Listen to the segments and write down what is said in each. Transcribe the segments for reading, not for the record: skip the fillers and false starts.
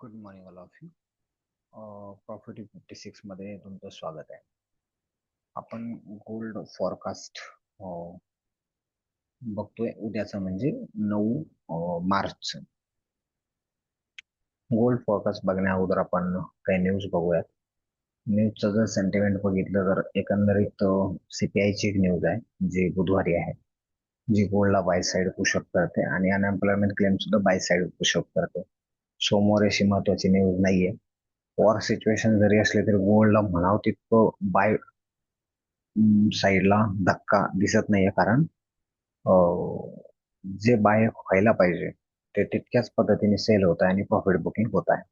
Good morning all of you. Profit 56 मध्ये तुमचं स्वागत आहे. आपण गोल्ड फॉरकास्ट बघतोय उद्याचं म्हणजे 9 मार्च. गोल्ड फॉरकास्ट बघण्या अगोदर आपण काही न्यूज बघूयात. न्यूजचं जर सेंटिमेंट बघितलं तर एकंदरीत CPI ची एक न्यूज आहे जी बुधवारी आहे, जी गोल्डला बाय साईड पुशअप करते आणि अनएम्प्लॉयमेंट क्लेम सुद्धा बाय साईड पुशअप करते. सोमवार अशी महत्वाची न्यूज नाहीये. वॉर सिच्युएशन जरी असले तरी गोल्डला म्हणावं तितकं बाय साईडला धक्का दिसत नाहीये, कारण जे बाय व्हायला पाहिजे ते तितक्याच पद्धतीने सेल होत आहे आणि प्रॉफिट बुकिंग होत आहे.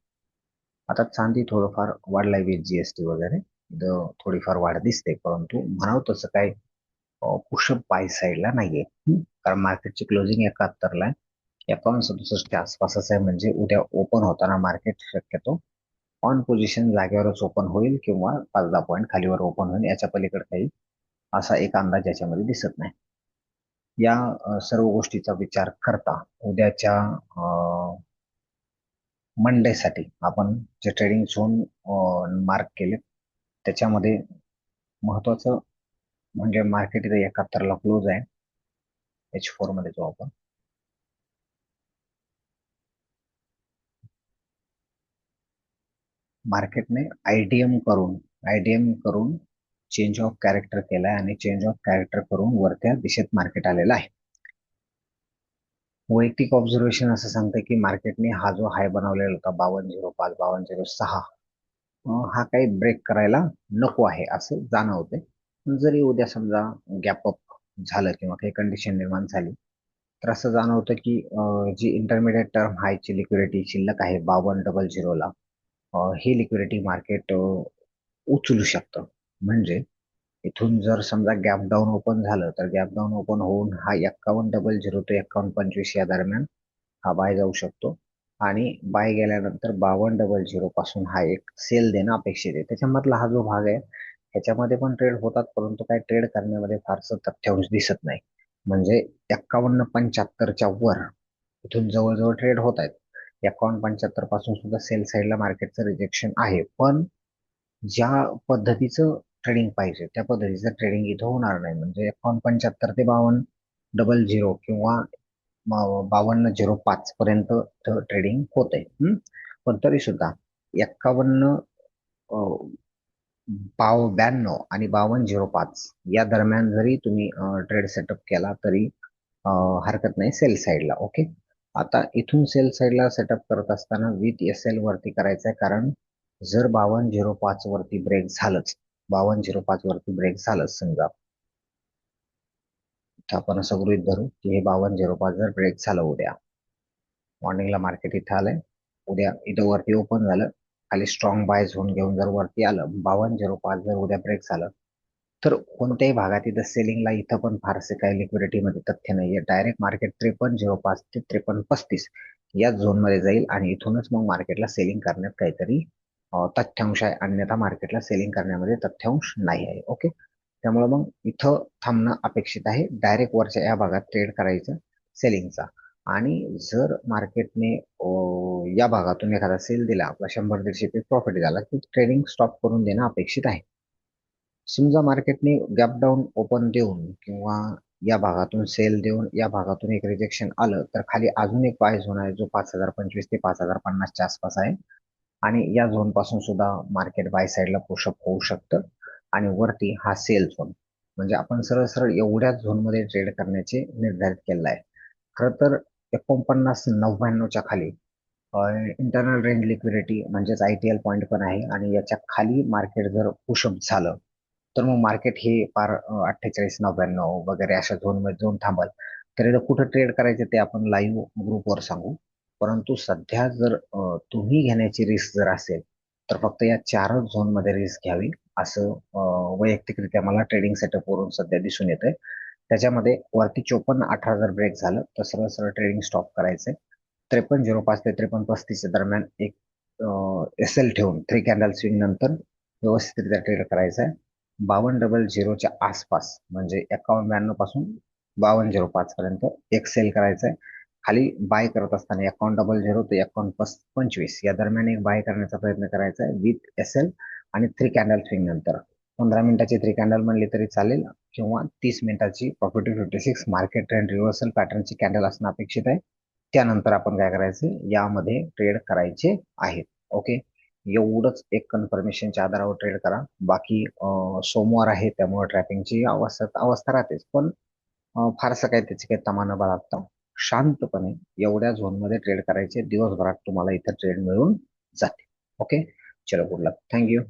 आता चांदी थोडंफार वाढलाय विथ GST वगैरे, थोडीफार वाढ दिसते, परंतु म्हणावं तसं काही पुशअप बाय साईडला नाहीये. कारण मार्केटची क्लोजिंग 71ला आहे, 51-67 आसपासच आहे. म्हणजे उद्या ओपन होताना मार्केट शक्यतो ऑन पोझिशन जागेवरच ओपन होईल किंवा 5-10 पॉईंट खालीवर ओपन होईल, याच्या पलीकडे काही असा एक अंदाज याच्यामध्ये दिसत नाही. या सर्व गोष्टीचा विचार करता उद्याच्या मंडेसाठी आपण जे ट्रेडिंग झोन मार्क केले त्याच्यामध्ये महत्वाचं म्हणजे मार्केट इथे 71ला क्लोज आहे. H4 मध्ये जो आपण मार्केटने आयडीएम करून चेंज ऑफ कॅरेक्टर केलाय आणि चेंज ऑफ कॅरेक्टर करून वरत्या दिशेत मार्केट आलेला आहे. वैयक्तिक ऑब्झर्वेशन असं सांगतं की मार्केटने हा जो हाय बनवलेला होता 5205 5206 हा काही ब्रेक करायला नको आहे असं जाणवते. जरी उद्या समजा गॅप अप झालं किंवा काही कंडिशन निर्माण झाली तर असं जाणवतं की जी इंटरमिडिएट टर्म हायची लिक्विडिटी शिल्लक आहे 5200ला, ही लिक्विडिटी मार्केट उचलू शकतं. म्हणजे इथून जर समजा गॅप डाऊन ओपन झालं तर गॅप डाऊन ओपन होऊन हा 5100 ते 5125 या दरम्यान हा बाय जाऊ शकतो आणि बाय गेल्यानंतर 5200 पासून हा एक सेल देणं अपेक्षित आहे. त्याच्यामधला हा जो भाग आहे ह्याच्यामध्ये पण ट्रेड होतात, परंतु काही ट्रेड करण्यामध्ये फारसं तथ्यांश दिसत नाही. म्हणजे 5175च्या वर इथून जवळजवळ ट्रेड होत आहेत. 5175 पासून सुद्धा सेल साईडला मार्केटचं रिजेक्शन आहे, पण ज्या पद्धतीचं ट्रेडिंग पाहिजे त्या पद्धतीचं ट्रेडिंग इथं होणार नाही. म्हणजे 5175 ते 5200 किंवा 5205 पर्यंत ट्रेडिंग होत आहे. पण तरी सुद्धा 51 52 आणि 5205 या दरम्यान जरी तुम्ही ट्रेड सेटअप केला तरी हरकत नाही सेल साईडला. ओके, आता इथून सेल साईडला सेटअप करत असताना विथ SL वरती करायचं आहे, कारण जर 5205 वरती ब्रेक झालंच, 5205 वरती ब्रेक झालंच समजा, तर आपण असं गृहीत धरू की हे 5205 जर ब्रेक झालं, उद्या मॉर्निंगला मार्केट इथं आलंय, उद्या इथं वरती ओपन झालं, खाली स्ट्रॉंग बाय झोन घेऊन जर वरती आलं 5205 जर उद्या ब्रेक झालं तर कोणत्याही भागात इथं सेलिंगला इथं पण फारसे काही लिक्विडिटीमध्ये तथ्य नाहीये. डायरेक्ट मार्केट 5305 ते 5335 या झोनमध्ये जाईल आणि इथूनच मग मार्केटला सेलिंग करण्यात काहीतरी तथ्यांश आहे, अन्यथा मार्केटला सेलिंग करण्यामध्ये तथ्यांश नाही आहे. ओके, त्यामुळे मग इथं थांबणं अपेक्षित आहे. डायरेक्ट वरच्या या भागात ट्रेड करायचं सेलिंगचा, आणि जर मार्केटने या भागातून एखादा सेल दिला, आपला 100-150 पीस प्रॉफिट झाला की ट्रेडिंग स्टॉप करून देणं अपेक्षित आहे. समजा मार्केटने गॅप डाऊन ओपन देऊन किंवा या भागातून सेल देऊन या भागातून एक रिजेक्शन आलं तर खाली अजून एक बाय झोन आहे जो 5025 ते 5050च्या आसपास आहे, आणि या झोन पासून सुद्धा मार्केट बाय साईडला पुशअप होऊ शकतं आणि वरती हा सेल झोन. म्हणजे आपण सरळ सरळ एवढ्याच झोनमध्ये ट्रेड करण्याचे निर्धारित केलेलं आहे. खरं तर 49-99च्या खाली इंटरनल रेंज लिक्विडिटी म्हणजेच ITL पॉईंट पण आहे, आणि याच्या खाली मार्केट जर पुशअप झालं तर मग मार्केट हे फार 48-99 वगैरे अशा झोनमध्ये जाऊन थांबल. तर कुठं ट्रेड करायचं ते आपण लाईव्ह ग्रुपवर सांगू, परंतु सध्या जर तुम्ही घेण्याची रिस्क जर असेल तर फक्त या 4च झोनमध्ये रिस्क घ्यावी असं वैयक्तिकरित्या मला ट्रेडिंग सेटअप वरून सध्या दिसून येतंय. त्याच्यामध्ये वरती 54-18 जर ब्रेक झालं तर सरळ सरळ ट्रेडिंग स्टॉप करायचंय. 5305 ते 5335 दरम्यान एक SL ठेवून 3 कॅन्डल स्विंग नंतर व्यवस्थितरित्या ट्रेड करायचा आहे. 5200च्या आसपास म्हणजे 5192 पासून 5205 पर्यंत एक सेल करायचा आहे. खाली बाय करत असताना अकाउंट 00 ते अकाउंट 25 या दरम्यान एक बाय करण्याचा प्रयत्न करायचा आहे विथ एसएल आणि 3 कॅन्डल स्विंग नंतर. 15 मिनिटाची 3 कॅन्डल म्हणली तरी चालेल किंवा 30 मिनिटाची profit to 56 market trend reversal पॅटर्नची कॅन्डल असणं अपेक्षित आहे. त्यानंतर आपण काय करायचं यामध्ये ट्रेड करायचे आहेत. ओके, एवढंच एक कन्फर्मेशनच्या आधारावर ट्रेड करा. बाकी सोमवार आहे त्यामुळे ट्रॅपिंगची अवस्था राहतेच, पण फारसं काही त्याची काही तमा न बाळगता शांतपणे एवढ्या झोनमध्ये ट्रेड करायचे. दिवसभरात तुम्हाला इथं ट्रेड मिळून जाते. ओके, चलो गुड लक, थँक्यू.